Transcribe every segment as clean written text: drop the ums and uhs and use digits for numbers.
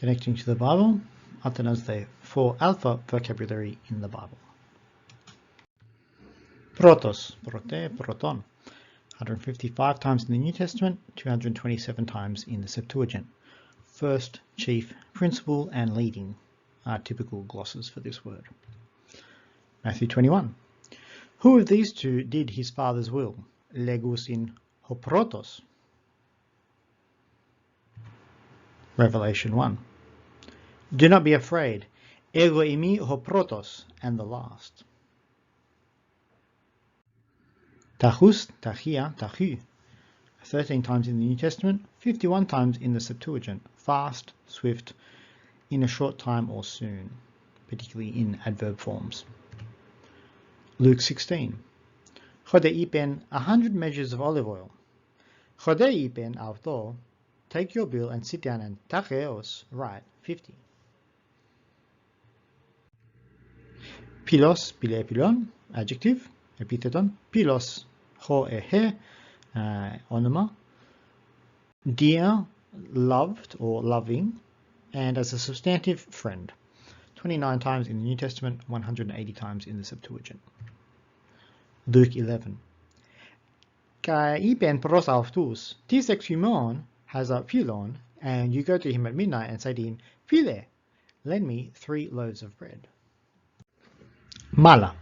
Connecting to the Bible, Athenaze for alpha vocabulary in the Bible. Protos, prote, proton. 155 times in the New Testament, 227 times in the Septuagint. First, chief, principal, and leading are typical glosses for this word. Matthew 21. Who of these two did his father's will? Legus in hoprotos. Revelation 1. Do not be afraid. Ego imi hoprotos, and the last. Tachus, tachia, tachu. 13 times in the New Testament, 51 times in the Septuagint. Fast, swift, in a short time or soon, particularly in adverb forms. Luke 16. Chodei pen 100 measures of olive oil. Chodei pen avto, take your bill and sit down, and tacheos, write 50. Pilos, pile pilon, adjective, epitheton, pilos, ho he, onoma, dear, loved or loving, and as a substantive, friend. 29 times in the New Testament, 180 times in the Septuagint. Luke 11. Kai ipen pros autus, tis exumon has a philon, and you go to him at midnight and say to him, Phile, lend me 3 loaves of bread. Mala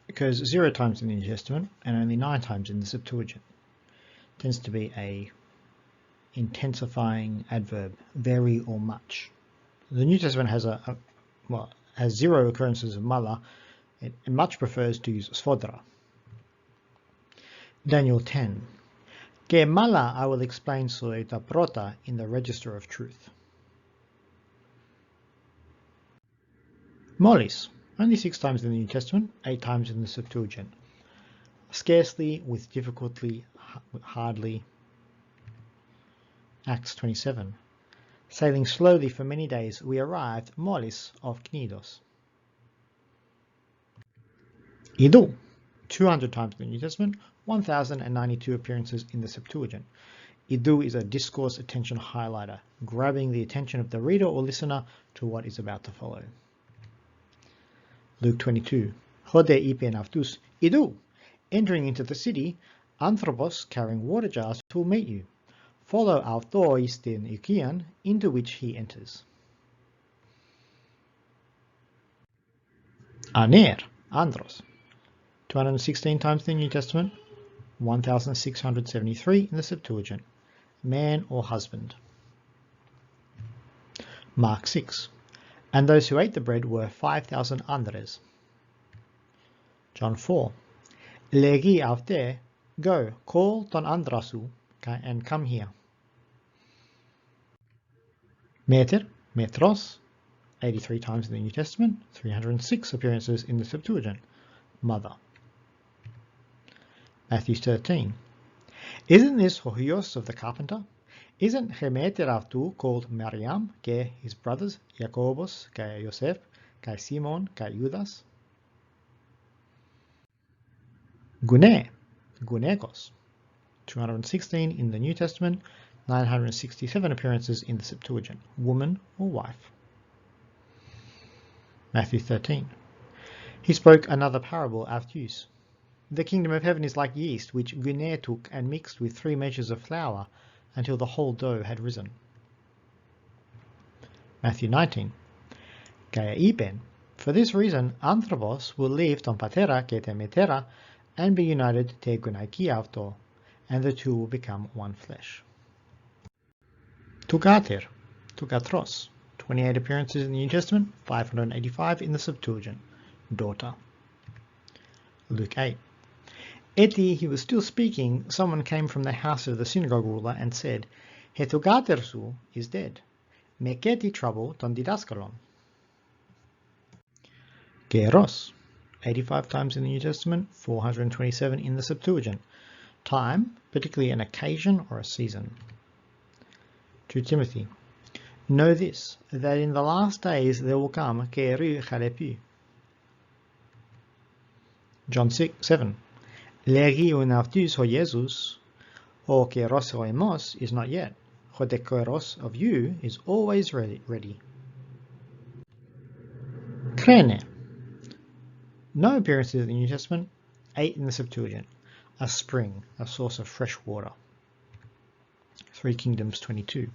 occurs 0 times in the New Testament and only 9 times in the Septuagint. Tends to be a intensifying adverb, very or much. The New Testament has has 0 occurrences of mala. It much prefers to use sfodra. Daniel 10. Que mala I will explain soy ta prota in the register of truth. Molis. Only 6 times in the New Testament, 8 times in the Septuagint. Scarcely, with difficulty, hardly. Acts 27. Sailing slowly for many days, we arrived molis of Knidos. Idu. 200 times in the New Testament, 1,092 appearances in the Septuagint. Idu is a discourse attention highlighter, grabbing the attention of the reader or listener to what is about to follow. Luke 22. Chodei ipen avtus idu. Entering into the city, anthropos carrying water jars will meet you. Follow auto isten ikian, into which he enters. Aner, andros. 216 times in the New Testament, 1,673 in the Septuagint. Man or husband. Mark 6. And those who ate the bread were 5,000 andres. John 4. Legi avte, go, call ton andrasu, and come here. Meter, metros, 83 times in the New Testament, 306 appearances in the Septuagint. Mother. Matthew 13. Isn't this Hohios of the carpenter? Isn't Hemeter avtu called Mariam, ke his brothers, Jacobus, ke Yosef, ke Simon, ke Judas? Gune, gunekos. 216 in the New Testament, 967 appearances in the Septuagint. Woman or wife. Matthew 13. He spoke another parable avtus. The kingdom of heaven is like yeast, which Gune took and mixed with 3 measures of flour until the whole dough had risen. Matthew 19. Gaia ipen. For this reason, anthropos will leave ton patera ke te metera and be united te gunaiki auto, and the two will become one flesh. Tugater, tugatros. 28 appearances in the New Testament, 585 in the Septuagint. Daughter. Luke 8. Eti, he was still speaking, someone came from the house of the synagogue ruler and said, He tugatersu is dead. Meketi trouble ton didaskalon. Geros. 85 times in the New Testament, 427 in the Septuagint. Time, particularly an occasion or a season. 2 Timothy. Know this, that in the last days there will come ke'eru chalepu. John 7. Legi unavtus ho Jesus, o keros ho emos is not yet. Hodekoros of you is always ready. Krene. No appearances in the New Testament. 8 in the Septuagint. A spring, a source of fresh water. 3 Kingdoms 22.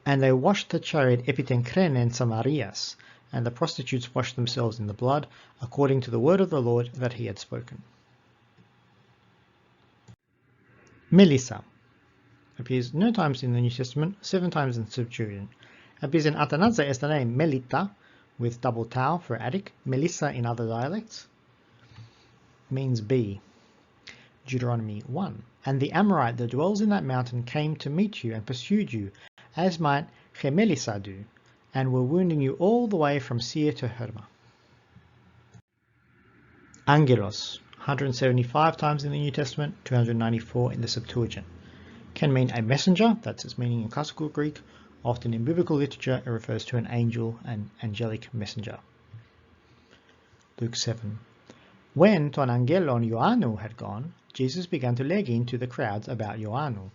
And they washed the chariot epiten krenen Samarias, and the prostitutes washed themselves in the blood, according to the word of the Lord that he had spoken. Melissa appears no times in the New Testament, 7 times in the Septuagint. Appears in Athenaze as the name Melita, with double tau for attic. Melissa in other dialects means bee. Deuteronomy 1. And the Amorite that dwells in that mountain came to meet you and pursued you, as might Melissa do, and were wounding you all the way from Seir to Herma. Angelos, 175 times in the New Testament, 294 in the Septuagint. Can mean a messenger, that's its meaning in classical Greek. Often in biblical literature it refers to an angel, an angelic messenger. Luke 7. When ton angelon Ioannou had gone, Jesus began to leg in to the crowds about Ioannou.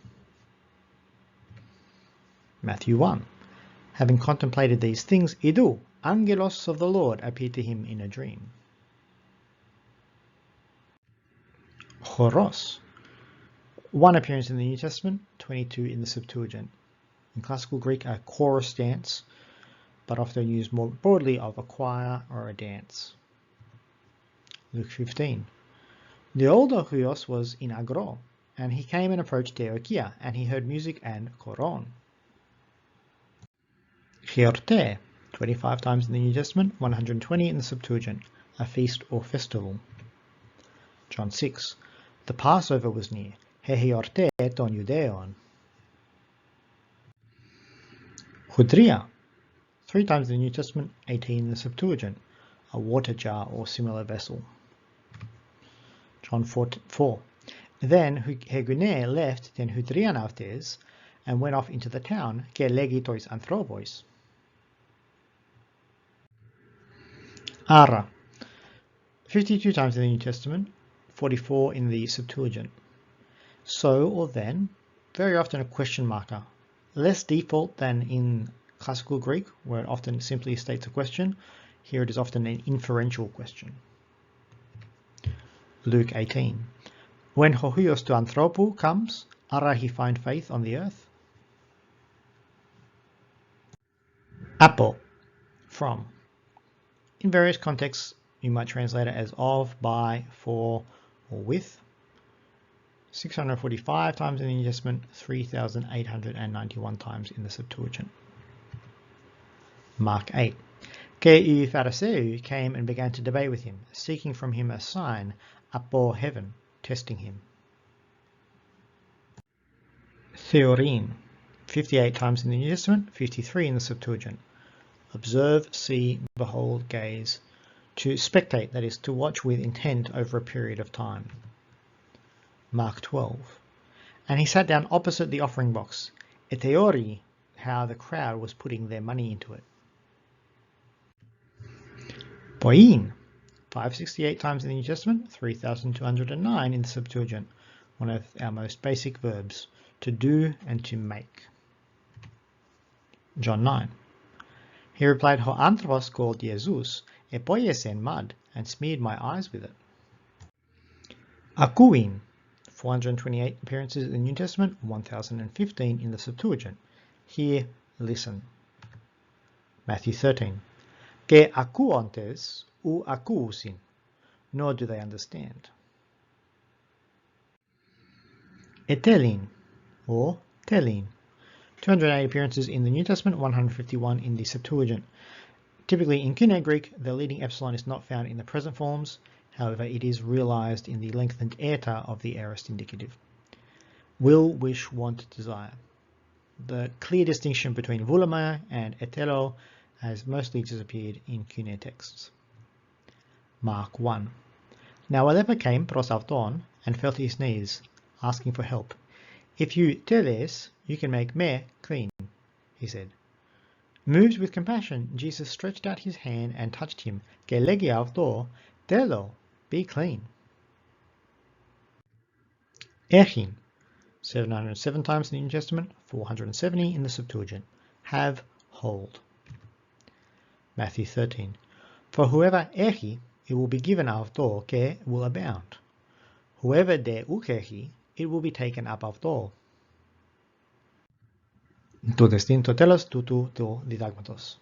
Matthew 1. Having contemplated these things, idu, angelos of the Lord appeared to him in a dream. Choros. 1 appearance in the New Testament, 22 in the Septuagint. In classical Greek, a chorus dance, but often used more broadly of a choir or a dance. Luke 15. The older Huios was in Agro, and he came and approached Theokia, and he heard music and choron. Chiorte, 25 times in the New Testament, 120 in the Septuagint, a feast or festival. John 6. The Passover was near. He chiorte ton Judeon. Hudria, 3 times in the New Testament, 18 in the Septuagint, a water jar or similar vessel. John 4. Then Hegune left ten Hudrianautes and went off into the town, ke legitois anthropos. Ara, 52 times in the New Testament, 44 in the Septuagint. So or then, very often a question marker. Less default than in classical Greek, where it often simply states a question. Here it is often an inferential question. Luke 18. When Hohuios to Anthropu comes, ara he find faith on the earth? Apo, from. In various contexts, you might translate it as of, by, for, or with. 645 times in the New Testament, 3,891 times in the Septuagint. Mark 8. Ke Phariseu came and began to debate with him, seeking from him a sign apo heaven, testing him. Theorin, 58 times in the New Testament, 53 in the Septuagint. Observe, see, behold, gaze. To spectate, that is, to watch with intent over a period of time. Mark 12. And he sat down opposite the offering box. Eteori, how the crowd was putting their money into it. Poin, 568 times in the New Testament, 3,209 in the Septuagint. One of our most basic verbs, to do and to make. John 9. He replied, Ho anthropos called Jesus, epoiesen mud, and smeared my eyes with it. Akuin, 428 appearances in the New Testament, 1,015 in the Septuagint. Here, listen. Matthew 13. Ke akuontes ou akuusin, nor do they understand. Etelin, or telin. 208 appearances in the New Testament, 151 in the Septuagint. Typically in Koine Greek, the leading epsilon is not found in the present forms, however it is realized in the lengthened eta of the aorist indicative. Will, wish, want, desire. The clear distinction between vulama and etelo has mostly disappeared in Koine texts. Mark 1. Now a leper came pros auton and fell to his knees, asking for help. If you teles, you can make me clean, he said. Moved with compassion, Jesus stretched out his hand and touched him. Ke legi auto, telo, be clean. Echin, 707 times in the New Testament, 470 in the Septuagint. Have, hold. Matthew 13. For whoever echi, it will be given αυτό και will abound. Whoever de ukechi, it will be taken up αυτό. Τούτε στην το τέλος τούτου του διδάγματος.